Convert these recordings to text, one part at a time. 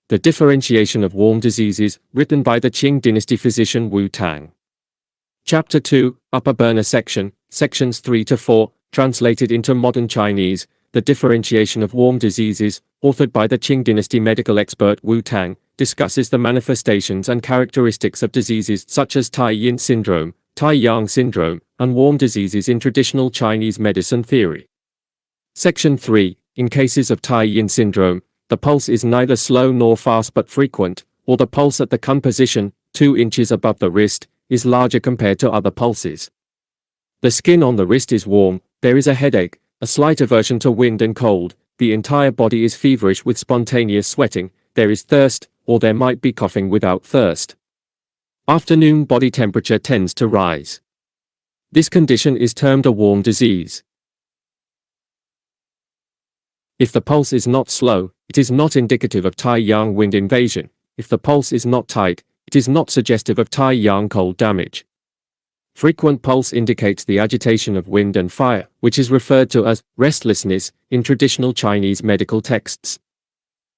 The Differentiation of Warm Diseases, written by the Qing Dynasty physician Wu Tang. Chapter 2, Upper Burner Section, Sections 3 to 4, translated into modern Chinese. The Differentiation of Warm Diseases, authored by the Qing Dynasty medical expert Wu Tang, discusses the manifestations and characteristics of diseases such as Tai Yin syndrome, Tai Yang syndrome, and warm diseases in traditional Chinese medicine theory. Section 3. In cases of Tai Yin syndrome, the pulse is neither slow nor fast but frequent, or the pulse at the cun position, 2 inches above the wrist, is larger compared to other pulses. The skin on the wrist is warm, there is a headache, a slight aversion to wind and cold, the entire body is feverish with spontaneous sweating, there is thirst, or there might be coughing without thirst. Afternoon body temperature tends to rise. This condition is termed a warm disease. If the pulse is not slow, it is not indicative of Tai Yang wind invasion. If the pulse is not tight, it is not suggestive of Tai Yang cold damage. Frequent pulse indicates the agitation of wind and fire, which is referred to as restlessness in traditional Chinese medical texts.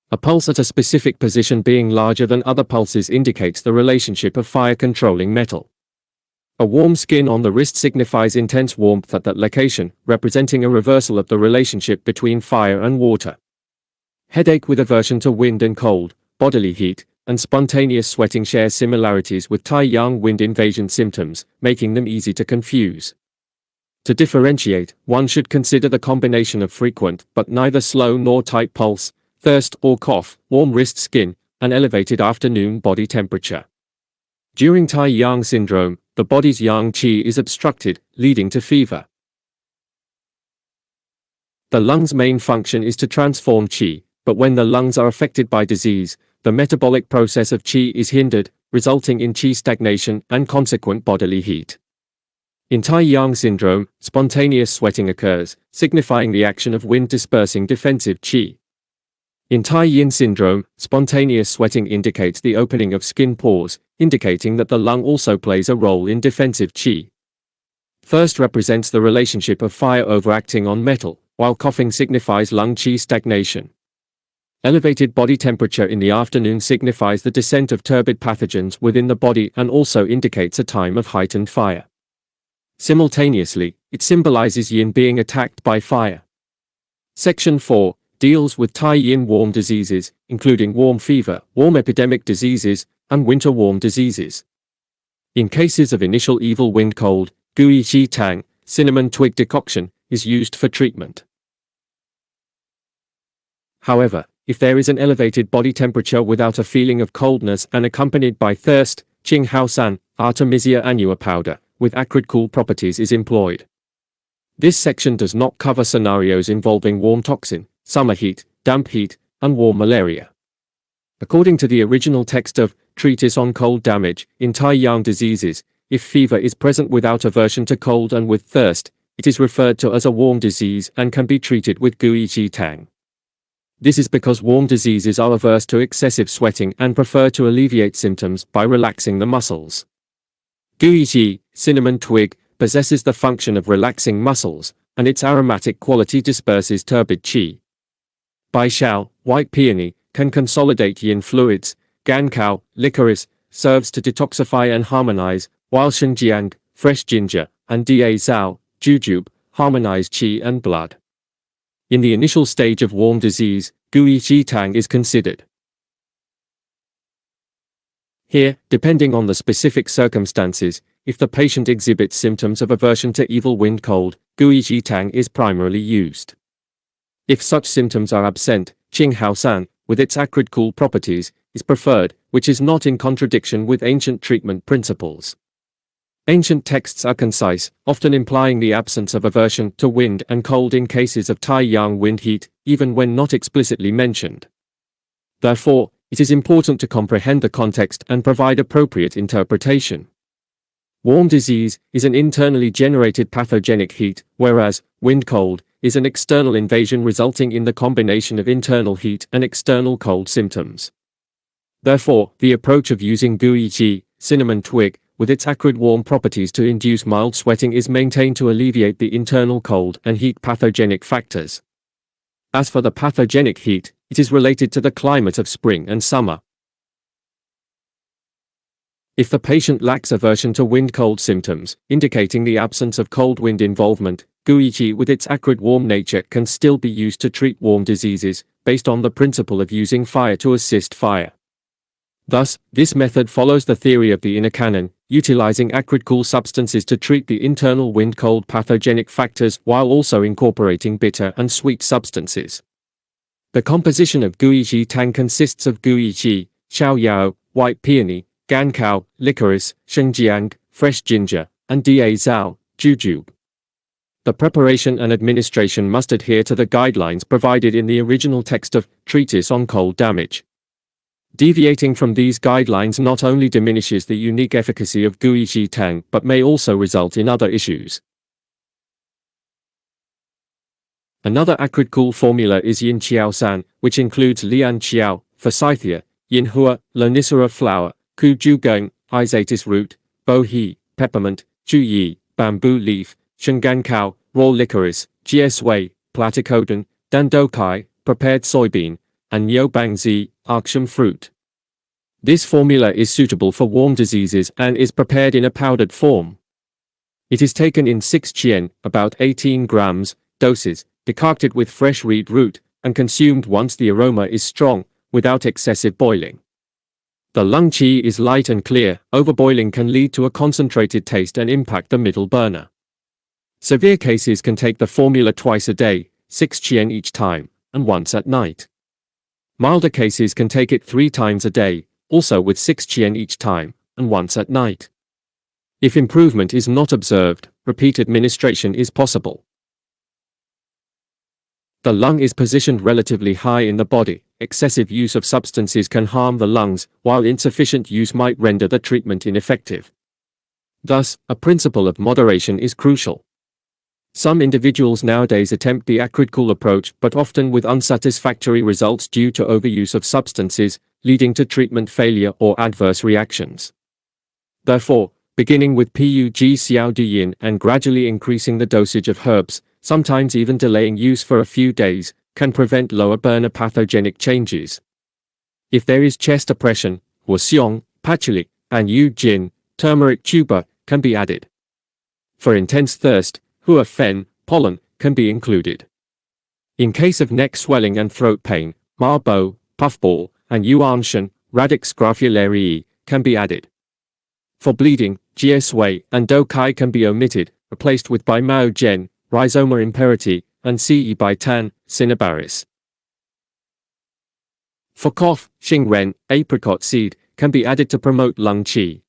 A pulse at a specific position being larger than other pulses indicates the relationship of fire controlling metal. A warm skin on the wrist signifies intense warmth at that location, representing a reversal of the relationship between fire and water. Headache with aversion to wind and cold, bodily heat, and spontaneous sweating share similarities with Tai Yang wind invasion symptoms, making them easy to confuse. To differentiate, one should consider the combination of frequent but neither slow nor tight pulse, thirst or cough, warm wrist skin, and elevated afternoon body temperature. During Tai Yang syndrome, the body's yang qi is obstructed, leading to fever. The lung's main function is to transform qi, but when the lungs are affected by disease, the metabolic process of qi is hindered, resulting in qi stagnation and consequent bodily heat. In Tai Yang syndrome, spontaneous sweating occurs, signifying the action of wind dispersing defensive qi. In Tai Yin syndrome, spontaneous sweating indicates the opening of skin pores, indicating that the lung also plays a role in defensive qi. Thirst represents the relationship of fire overacting on metal, while coughing signifies lung qi stagnation. Elevated body temperature in the afternoon signifies the descent of turbid pathogens within the body and also indicates a time of heightened fire. Simultaneously, it symbolizes yin being attacked by fire. Section 4 deals with Tai Yin warm diseases, including warm fever, warm epidemic diseases, and winter warm diseases. In cases of initial evil wind cold, Wu Tang, cinnamon twig decoction, is used for treatment. However, if there is an elevated body temperature without a feeling of coldness and accompanied by thirst, Qing Haosan, Artemisia annua powder, with acrid cool properties is employed. This section does not cover scenarios involving warm toxin, summer heat, damp heat, and warm malaria. According to the original text of Treatise on Cold Damage, in Tai Yang diseases, if fever is present without aversion to cold and with thirst, it is referred to as a warm disease and can be treated with Wu Tang. This is because warm diseases are averse to excessive sweating and prefer to alleviate symptoms by relaxing the muscles. Wu cinnamon twig, possesses the function of relaxing muscles, and its aromatic quality disperses turbid qi. Bai Shao, white peony, can consolidate yin fluids. Gan Kao, licorice, serves to detoxify and harmonize, while Shenjiang, fresh ginger, and Da Zhao, jujube, harmonize qi and blood. In the initial stage of warm disease, Wu Tang is considered. Here, depending on the specific circumstances, if the patient exhibits symptoms of aversion to evil wind cold, Wu Tang is primarily used. If such symptoms are absent, Qing Haosan, with its acrid cool properties, is preferred, which is not in contradiction with ancient treatment principles. Ancient texts are concise, often implying the absence of aversion to wind and cold in cases of Tai Yang wind heat, even when not explicitly mentioned. Therefore, it is important to comprehend the context and provide appropriate interpretation. Warm disease is an internally generated pathogenic heat, whereas wind cold is an external invasion resulting in the combination of internal heat and external cold symptoms. Therefore, the approach of using Wu cinnamon twig, with its acrid warm properties to induce mild sweating is maintained to alleviate the internal cold and heat pathogenic factors. As for the pathogenic heat, It is related to the climate of spring and summer. If the patient lacks aversion to wind-cold symptoms, indicating the absence of cold wind involvement, Guiqi with its acrid warm nature can still be used to treat warm diseases, based on the principle of using fire to assist fire. Thus, this method follows the theory of the inner canon, utilizing acrid-cool substances to treat the internal wind-cold pathogenic factors while also incorporating bitter and sweet substances. The composition of Guiqi Tang consists of Guiqi, Xiaoyao, white peony, Gancao, licorice, Shengjiang, fresh ginger, and Da Zhao, jujube. The preparation and administration must adhere to the guidelines provided in the original text of Treatise on Cold Damage. Deviating from these guidelines not only diminishes the unique efficacy of Guiqi Tang but may also result in other issues. Another acrid cool formula is Yin Qiao San, which includes Lian Qiao, Forsythia, Yin Hua, Lonicera flower, Ku Ju Geng, Isatis root, Bo He, peppermint, Ju Yi, bamboo leaf, Shengan Kao, raw licorice, Jiesui, platycodon, Dandokai, prepared soybean, and Niu Bang Zi, Arkshan fruit. This formula is suitable for warm diseases and is prepared in a powdered form. It is taken in 6 chien, about 18 grams, doses, decocted with fresh reed root, and consumed once the aroma is strong, without excessive boiling. The lung qi is light and clear. Overboiling can lead to a concentrated taste and impact the middle burner. Severe cases can take the formula twice a day, 6 chien each time, and once at night. Milder cases can take it 3 times a day, also with 6 chien each time, and once at night. If improvement is not observed, repeat administration is possible. The lung is positioned relatively high in the body. Excessive use of substances can harm the lungs, while insufficient use might render the treatment ineffective. Thus, a principle of moderation is crucial. Some individuals nowadays attempt the acrid-cool approach but often with unsatisfactory results due to overuse of substances, leading to treatment failure or adverse reactions. Therefore, beginning with Pug Xiao Du Yin and gradually increasing the dosage of herbs, sometimes even delaying use for a few days, can prevent lower burner pathogenic changes. If there is chest oppression, Wu Xiong, patchouli, and Yu Jin, turmeric tuber, can be added. For intense thirst, Hua Fen, pollen, can be included. In case of neck swelling and throat pain, Ma Bo, puffball, and Yuan Shen, Radix graphularii, can be added. For bleeding, Jie Sui and Do Kai can be omitted, replaced with Bai Mao Gen, Rhizoma imperati, and Ce Bai Tan, Cinnabaris. For cough, Xing Ren, apricot seed, can be added to promote lung qi.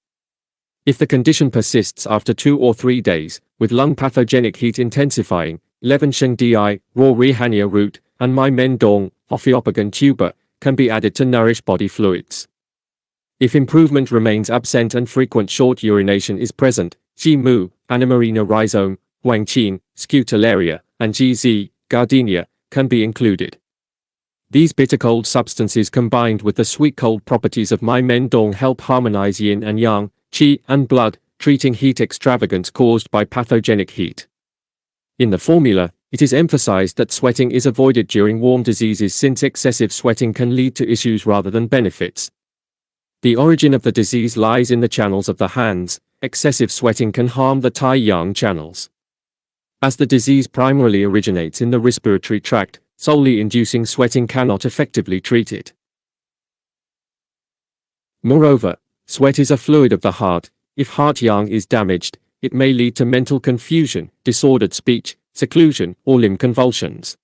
If the condition persists after 2 or 3 days, with lung pathogenic heat intensifying, 11 Sheng Di, raw Rihania root, and Mai Men Dong, Ophiopagan tuber, can be added to nourish body fluids. If improvement remains absent and frequent short urination is present, Ji Mu, Anamarina rhizome, Wang Qin, Scutularia, and GZ, gardenia, can be included. These bitter-cold substances combined with the sweet-cold properties of Mai Men Dong help harmonize yin and yang, qi and blood, treating heat extravagance caused by pathogenic heat. In the formula, it is emphasized that sweating is avoided during warm diseases since excessive sweating can lead to issues rather than benefits. The origin of the disease lies in the channels of the hands. Excessive sweating can harm the Tai Yang channels. As the disease primarily originates in the respiratory tract, solely inducing sweating cannot effectively treat it. Moreover, sweat is a fluid of the heart. If heart yang is damaged, it may lead to mental confusion, disordered speech, seclusion, or limb convulsions.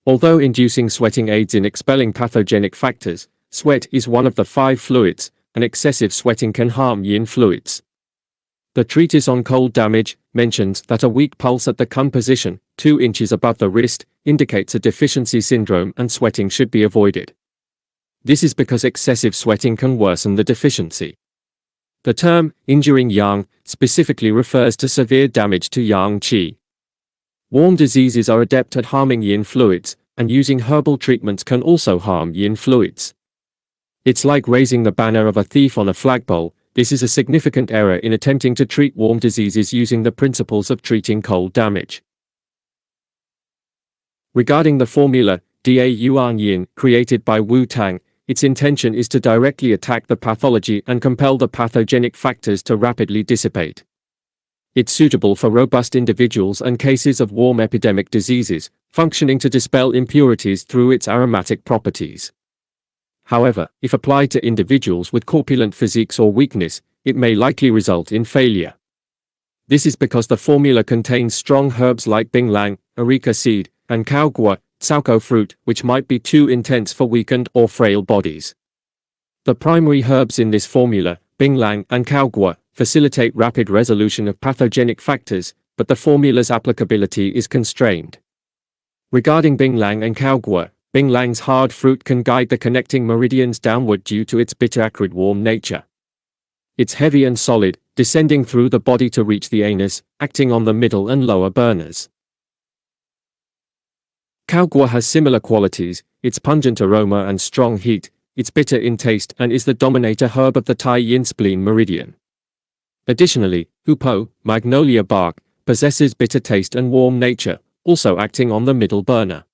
Although inducing sweating aids in expelling pathogenic factors, sweat is one of the 5 fluids, and excessive sweating can harm yin fluids. The treatise on cold damage mentions that a weak pulse at the cum position, 2 inches above the wrist, indicates a deficiency syndrome and sweating should be avoided. This is because excessive sweating can worsen the deficiency. The term, injuring yang, specifically refers to severe damage to yang qi. Warm diseases are adept at harming yin fluids, and using herbal treatments can also harm yin fluids. It's like raising the banner of a thief on a flagpole. This is a significant error in attempting to treat warm diseases using the principles of treating cold damage. Regarding the formula, Yin, created by Wu Tang. Its intention is to directly attack the pathology and compel the pathogenic factors to rapidly dissipate. It's suitable for robust individuals and cases of warm epidemic diseases, functioning to dispel impurities through its aromatic properties. However, if applied to individuals with corpulent physiques or weakness, it may likely result in failure. This is because the formula contains strong herbs like binglang, areca seed, and kaogua, sauco fruit, which might be too intense for weakened or frail bodies. The primary herbs in this formula, binglang and kaogua, facilitate rapid resolution of pathogenic factors, but the formula's applicability is constrained. Regarding binglang and kaogua, binglang's hard fruit can guide the connecting meridians downward due to its bitter acrid warm nature. It's heavy and solid, descending through the body to reach the anus, acting on the middle and lower burners. Kaogua has similar qualities, its pungent aroma and strong heat, it's bitter in taste and is the dominator herb of the Tai Yin spleen meridian. Additionally, upo, magnolia bark, possesses bitter taste and warm nature, also acting on the middle burner.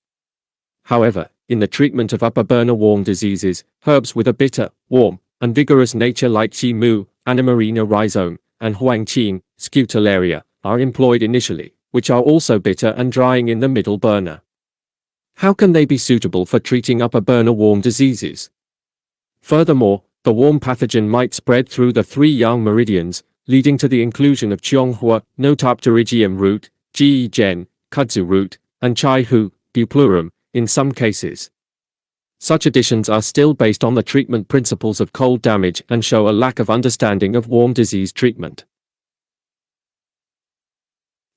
However, in the treatment of upper burner warm diseases, herbs with a bitter, warm, and vigorous nature like qi mu, anamarina rhizome, and huangqing, scutularia, are employed initially, which are also bitter and drying in the middle burner. How can they be suitable for treating upper burner warm diseases? Furthermore, the warm pathogen might spread through the 3 yang meridians, leading to the inclusion of Qianghua, Notapterygium root, Ji Gen, Kudzu root, and Chai Hu, Buplurum, in some cases. Such additions are still based on the treatment principles of cold damage and show a lack of understanding of warm disease treatment.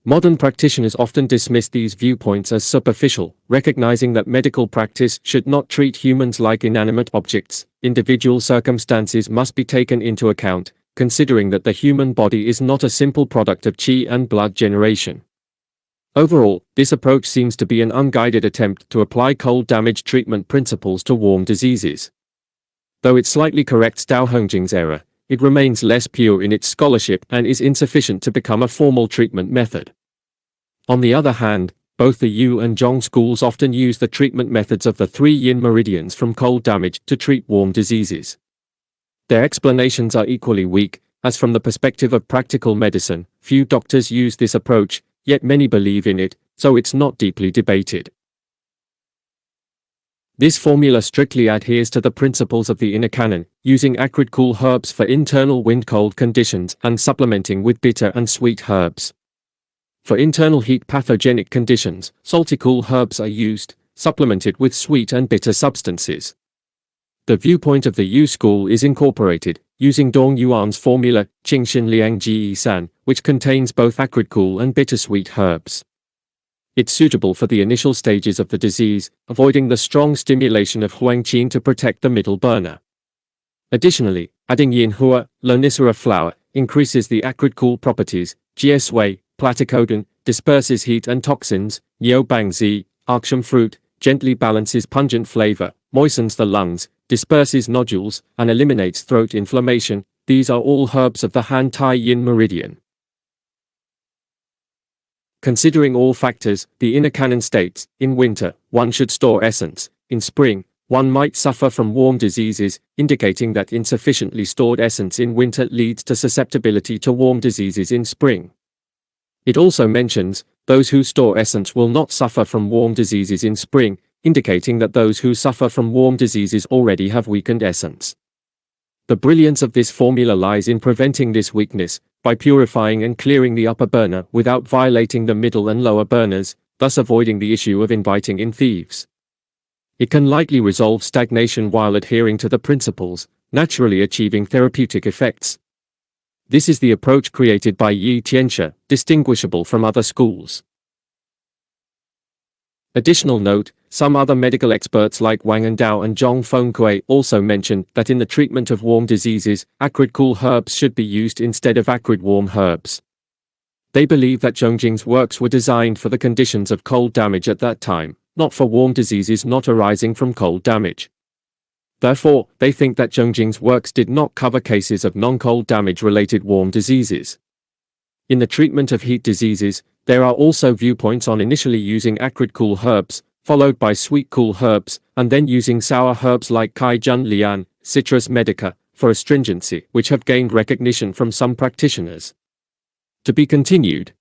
Modern practitioners often dismiss these viewpoints as superficial, recognizing that medical practice should not treat humans like inanimate objects. Individual circumstances must be taken into account, considering that the human body is not a simple product of qi and blood generation. Overall, this approach seems to be an unguided attempt to apply cold damage treatment principles to warm diseases. Though it slightly corrects Dao Hongjing's error, it remains less pure in its scholarship and is insufficient to become a formal treatment method. On the other hand, both the Yu and Zhong schools often use the treatment methods of the 3 yin meridians from cold damage to treat warm diseases. Their explanations are equally weak, as from the perspective of practical medicine, few doctors use this approach, yet many believe in it, so it's not deeply debated. This formula strictly adheres to the principles of the inner canon, using acrid cool herbs for internal wind-cold conditions and supplementing with bitter and sweet herbs. For internal heat pathogenic conditions, salty cool herbs are used, supplemented with sweet and bitter substances. The viewpoint of the Yu school is incorporated, using Dong Yuan's formula, Qingxin Liang Ji San, which contains both acrid cool and bittersweet herbs. It's suitable for the initial stages of the disease, avoiding the strong stimulation of huangqing to protect the middle burner. Additionally, adding yinhua, lonicera flower, increases the acrid cool properties, jiesui, platycodon, disperses heat and toxins, Niu Bangzi, arkshan fruit, gently balances pungent flavor, moistens the lungs, disperses nodules, and eliminates throat inflammation. These are all herbs of the Han Tai Yin meridian. Considering all factors, the inner canon states, in winter, one should store essence. In spring, one might suffer from warm diseases, indicating that insufficiently stored essence in winter leads to susceptibility to warm diseases in spring. It also mentions, those who store essence will not suffer from warm diseases in spring, indicating that those who suffer from warm diseases already have weakened essence. The brilliance of this formula lies in preventing this weakness, by purifying and clearing the upper burner without violating the middle and lower burners, thus avoiding the issue of inviting in thieves. It can likely resolve stagnation while adhering to the principles, naturally achieving therapeutic effects. This is the approach created by Yi Tianxia, distinguishable from other schools. Additional note, some other medical experts like Wang Andao and Zhong Fengkui also mentioned that in the treatment of warm diseases, acrid cool herbs should be used instead of acrid warm herbs. They believe that Zhongjing's works were designed for the conditions of cold damage at that time, not for warm diseases not arising from cold damage. Therefore, they think that Zhongjing's works did not cover cases of non-cold damage-related warm diseases. In the treatment of heat diseases, there are also viewpoints on initially using acrid cool herbs, followed by sweet cool herbs, and then using sour herbs like Kaijun Lian, Citrus medica, for astringency, which have gained recognition from some practitioners. To be continued.